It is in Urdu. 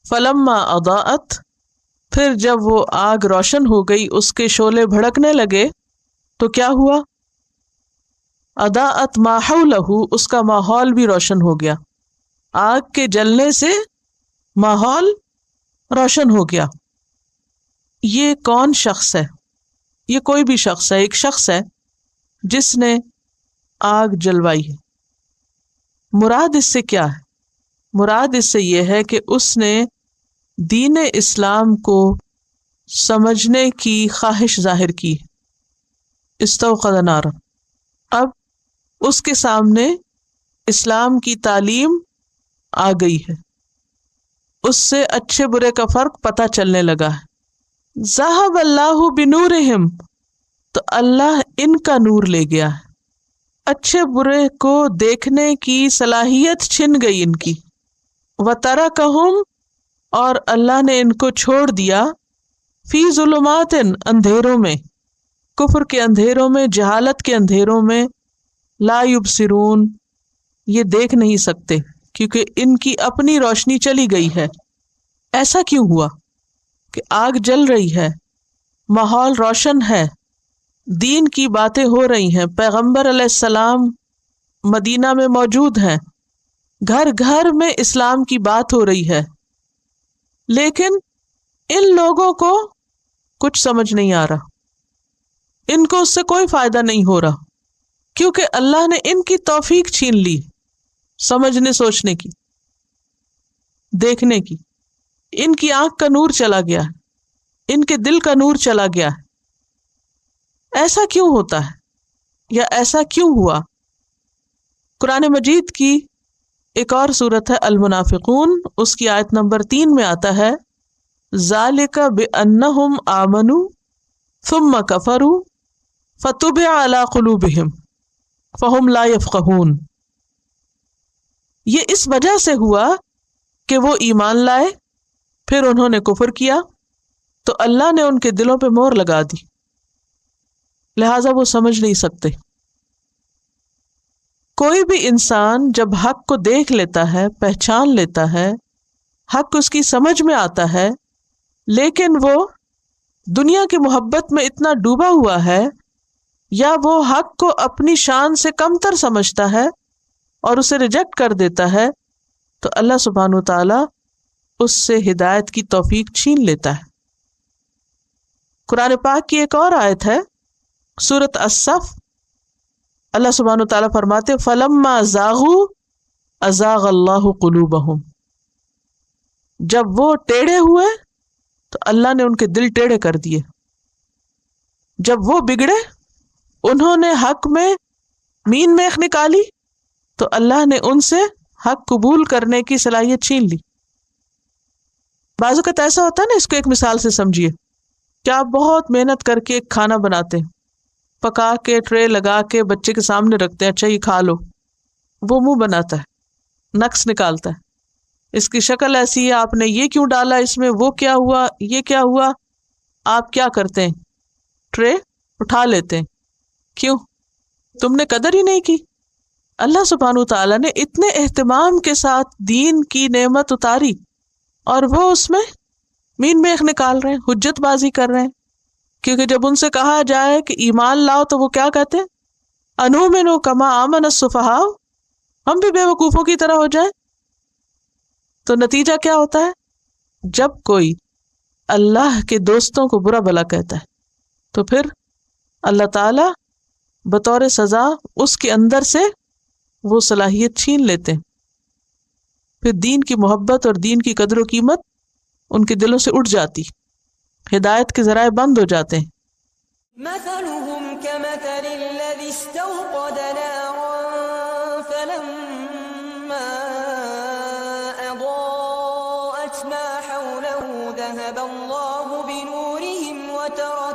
فلما اضاءت، پھر جب وہ آگ روشن ہو گئی، اس کے شعلے بھڑکنے لگے تو کیا ہوا؟ اضاءت ما حولہ، اس کا ماحول بھی روشن ہو گیا، آگ کے جلنے سے ماحول روشن ہو گیا۔ یہ کون شخص ہے؟ یہ کوئی بھی شخص ہے، ایک شخص ہے جس نے آگ جلوائی ہے۔ مراد اس سے کیا ہے؟ مراد اس سے یہ ہے کہ اس نے دین اسلام کو سمجھنے کی خواہش ظاہر کی، استوقد نارا، اب اس کے سامنے اسلام کی تعلیم آ گئی ہے، اس سے اچھے برے کا فرق پتہ چلنے لگا ہے۔ ذہب اللہ بنورہم، تو اللہ ان کا نور لے گیا ہے، اچھے برے کو دیکھنے کی صلاحیت چھن گئی ان کی۔ وَتَرَكَهُمْ، اور اللہ نے ان کو چھوڑ دیا، فی ظلمات، اندھیروں میں، کفر کے اندھیروں میں، جہالت کے اندھیروں میں، لا یبصرون، یہ دیکھ نہیں سکتے کیونکہ ان کی اپنی روشنی چلی گئی ہے۔ ایسا کیوں ہوا کہ آگ جل رہی ہے، ماحول روشن ہے، دین کی باتیں ہو رہی ہیں، پیغمبر علیہ السلام مدینہ میں موجود ہیں، گھر گھر میں اسلام کی بات ہو رہی ہے، لیکن ان لوگوں کو کچھ سمجھ نہیں آ رہا، ان کو اس سے کوئی فائدہ نہیں ہو رہا، کیونکہ اللہ نے ان کی توفیق چھین لی سمجھنے، سوچنے کی، دیکھنے کی۔ ان کی آنکھ کا نور چلا گیا ہے، ان کے دل کا نور چلا گیا ہے۔ ایسا کیوں ہوتا ہے یا ایسا کیوں ہوا؟ قرآن مجید کی ایک اور صورت ہے المنافقون، اس کی آیت نمبر 3 میں آتا ہے ذالک بأنہم آمنوا ثم کفروا فطبع علی قلوبہم فہم لا یفقہون، یہ اس وجہ سے ہوا کہ وہ ایمان لائے پھر انہوں نے کفر کیا تو اللہ نے ان کے دلوں پہ مہر لگا دی، لہٰذا وہ سمجھ نہیں سکتے۔ کوئی بھی انسان جب حق کو دیکھ لیتا ہے، پہچان لیتا ہے، حق اس کی سمجھ میں آتا ہے، لیکن وہ دنیا کی محبت میں اتنا ڈوبا ہوا ہے یا وہ حق کو اپنی شان سے کمتر سمجھتا ہے اور اسے ریجیکٹ کر دیتا ہے، تو اللہ سبحانہ وتعالی اس سے ہدایت کی توفیق چھین لیتا ہے۔ قرآن پاک کی ایک اور آیت ہے سورۃ الصف، اللہ سبحانہ وتعالی فرماتے فَلَمَّا زَاغُوا أَزَاغَ اللَّهُ قُلُوبَهُمْ، جب وہ ٹیڑھے ہوئے تو اللہ نے ان کے دل ٹیڑھے کر دیے، جب وہ بگڑے، انہوں نے حق میں مین میخ نکالی تو اللہ نے ان سے حق قبول کرنے کی صلاحیت چھین لی۔ بعض اوقات ایسا ہوتا ہے نا، اس کو ایک مثال سے سمجھیے کہ آپ بہت محنت کر کے ایک کھانا بناتے ہیں، پکا کے ٹرے لگا کے بچے کے سامنے رکھتے ہیں، اچھا یہ کھا لو، وہ منہ بناتا ہے، نقص نکالتا ہے، اس کی شکل ایسی ہے، آپ نے یہ کیوں ڈالا اس میں، وہ کیا ہوا، یہ کیا ہوا، آپ کیا کرتے ہیں؟ ٹرے اٹھا لیتے ہیں، کیوں؟ تم نے قدر ہی نہیں کی۔ اللہ سبحانہ وتعالیٰ نے اتنے اہتمام کے ساتھ دین کی نعمت اتاری اور وہ اس میں مین میخ نکال رہے ہیں، حجت بازی کر رہے ہیں، کیونکہ جب ان سے کہا جائے کہ ایمان لاؤ تو وہ کیا کہتے ہیں؟ انؤمن کما آمن السفہاء، ہم بھی بے وقوفوں کی طرح ہو جائیں۔ تو نتیجہ کیا ہوتا ہے؟ جب کوئی اللہ کے دوستوں کو برا بھلا کہتا ہے تو پھر اللہ تعالی بطور سزا اس کے اندر سے وہ صلاحیت چھین لیتے ہیں، پھر دین کی محبت اور دین کی قدر و قیمت ان کے دلوں سے اٹھ جاتی، ہدایت کے ذرائع بند ہو جاتے ہیں۔ مثلهم كمثل الذي استوقد نارا فلما أضاءت ما حوله ذهب الله بنورهم وتركهم